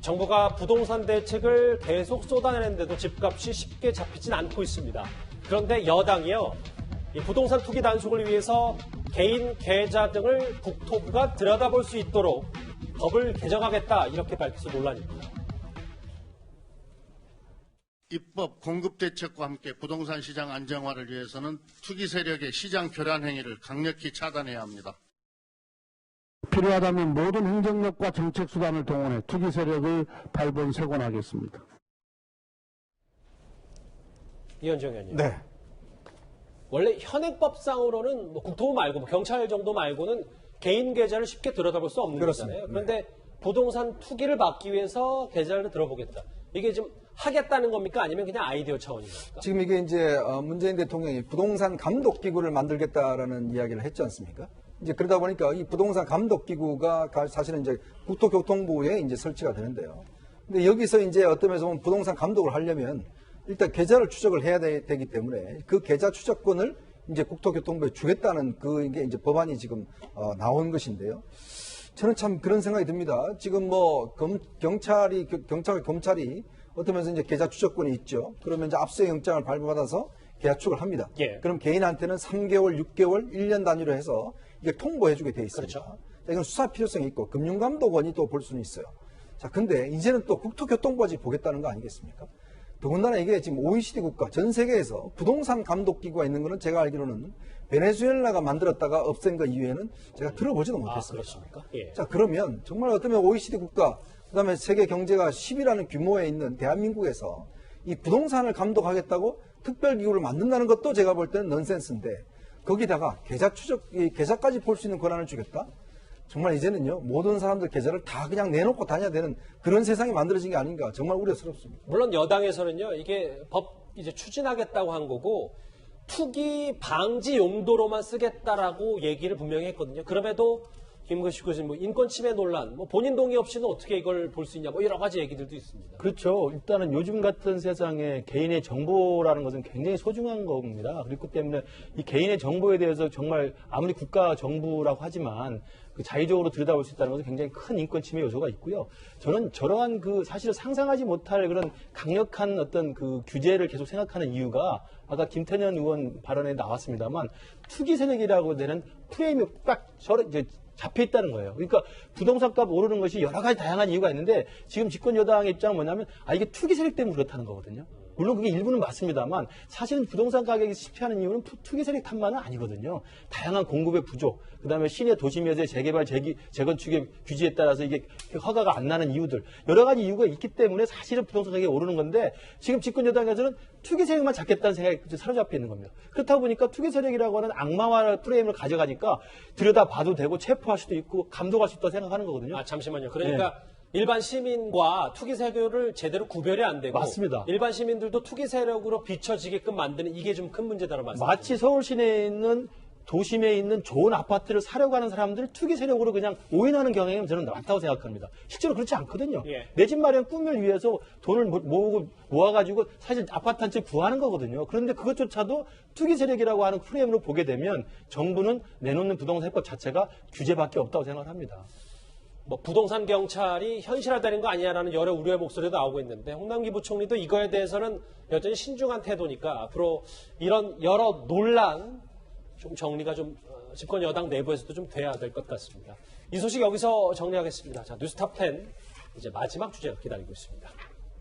정부가 부동산 대책을 계속 쏟아내는데도 집값이 쉽게 잡히진 않고 있습니다. 그런데 여당이요, 이 부동산 투기 단속을 위해서 개인 계좌 등을 국토부가 들여다볼 수 있도록 법을 개정하겠다 이렇게 밝혀서 논란입니다. 입법 공급 대책과 함께 부동산 시장 안정화를 위해서는 투기 세력의 시장 교란 행위를 강력히 차단해야 합니다. 필요하다면 모든 행정력과 정책 수단을 동원해 투기 세력을 발본색원하겠습니다. 이현정 의원님. 네. 원래 현행법상으로는 뭐 국토부 말고 경찰 정도 말고는 개인 계좌를 쉽게 들여다볼 수 없는 그렇습니다. 거잖아요. 그런데 부동산 투기를 막기 위해서 계좌를 들어보겠다. 이게 지금 하겠다는 겁니까? 아니면 그냥 아이디어 차원입니까? 지금 이게 이제 문재인 대통령이 부동산 감독 기구를 만들겠다라는 이야기를 했지 않습니까? 이제 그러다 보니까 이 부동산 감독 기구가 사실은 이제 국토교통부에 이제 설치가 되는데요. 근데 여기서 이제 어떤 면에서 보면 부동산 감독을 하려면 일단 계좌를 추적을 해야 되기 때문에 그 계좌 추적권을 이제 국토교통부에 주겠다는 그게 이제 법안이 지금 나온 것인데요. 저는 참 그런 생각이 듭니다. 지금 뭐 경찰이 어떤 면에서 이제 계좌 추적권이 있죠. 그러면 이제 압수영장을 발부받아서 계좌 추적을 합니다. 예. 그럼 개인한테는 3개월, 6개월, 1년 단위로 해서 이게 통보해주게 돼 있습니다. 그렇죠. 이건 수사 필요성이 있고 금융감독원이 또 볼 수는 있어요. 자, 근데 이제는 또 국토교통부까지 보겠다는 거 아니겠습니까? 더군다나 이게 지금 OECD 국가, 전 세계에서 부동산 감독 기구가 있는 거는 제가 알기로는 베네수엘라가 만들었다가 없앤 거 이후에는 제가 들어보지도 못했습니다. 그렇습니까? 예. 자, 그러면 정말 어쩌면 OECD 국가, 그다음에 세계 경제가 10위라는 규모에 있는 대한민국에서 이 부동산을 감독하겠다고 특별기구를 만든다는 것도 제가 볼 때는 넌센스인데 거기다가 계좌 추적, 계좌까지 볼 수 있는 권한을 주겠다? 정말 이제는요, 모든 사람들 계좌를 다 그냥 내놓고 다녀야 되는 그런 세상이 만들어진 게 아닌가 정말 우려스럽습니다. 물론 여당에서는요, 이게 법 이제 추진하겠다고 한 거고 투기 방지 용도로만 쓰겠다라고 얘기를 분명히 했거든요. 그럼에도 김근식 교수님, 뭐 인권 침해 논란, 뭐 본인 동의 없이는 어떻게 이걸 볼 수 있냐, 뭐 여러 가지 얘기들도 있습니다. 그렇죠. 일단은 요즘 같은 세상에 개인의 정보라는 것은 굉장히 소중한 겁니다. 그렇기 때문에 이 개인의 정보에 대해서 정말 아무리 국가 정부라고 하지만 그 자의적으로 들여다볼 수 있다는 것은 굉장히 큰 인권 침해 요소가 있고요. 저는 저러한 그 사실을 상상하지 못할 그런 강력한 어떤 그 규제를 계속 생각하는 이유가 아까 김태년 의원 발언에 나왔습니다만 투기 세력이라고 되는 프레임이 딱 이제 잡혀 있다는 거예요. 그러니까 부동산 값 오르는 것이 여러 가지 다양한 이유가 있는데 지금 집권 여당의 입장은 뭐냐면 이게 투기 세력 때문에 그렇다는 거거든요. 물론 그게 일부는 맞습니다만 사실은 부동산 가격이 실패하는 이유는 투기 세력 탓만은 아니거든요. 다양한 공급의 부족, 그다음에 시내 도심에서의 재개발, 재건축의 규제에 따라서 이게 허가가 안 나는 이유들, 여러 가지 이유가 있기 때문에 사실은 부동산 가격이 오르는 건데 지금 집권 여당에서는 투기 세력만 잡겠다는 생각이 사로잡혀 있는 겁니다. 그렇다 보니까 투기 세력이라고 하는 악마와 프레임을 가져가니까 들여다봐도 되고 체포할 수도 있고 감독할 수 있다고 생각하는 거거든요. 아, 잠시만요. 그러니까 일반 시민과 투기 세력을 제대로 구별이 안 되고 맞습니다. 일반 시민들도 투기 세력으로 비춰지게끔 만드는 이게 좀 큰 문제다라고 말씀하셨습니다. 마치 서울 시내에 있는 도심에 있는 좋은 아파트를 사려고 하는 사람들을 투기 세력으로 그냥 오인하는 경향이 저는 많다고 생각합니다. 실제로 그렇지 않거든요. 예. 내 집 마련 꿈을 위해서 돈을 모아가지고 사실 아파트 한 채 구하는 거거든요. 그런데 그것조차도 투기 세력이라고 하는 프레임으로 보게 되면 정부는 내놓는 부동산 해법 자체가 규제밖에 없다고 생각을 합니다. 뭐 부동산 경찰이 현실화되는 거 아니냐라는 여러 우려의 목소리도 나오고 있는데 홍남기 부총리도 이거에 대해서는 여전히 신중한 태도니까 앞으로 이런 여러 논란 좀 정리가 좀 집권 여당 내부에서도 좀 돼야 될 것 같습니다. 이 소식 여기서 정리하겠습니다. 자, 뉴스탑 10 이제 마지막 주제 기다리고 있습니다.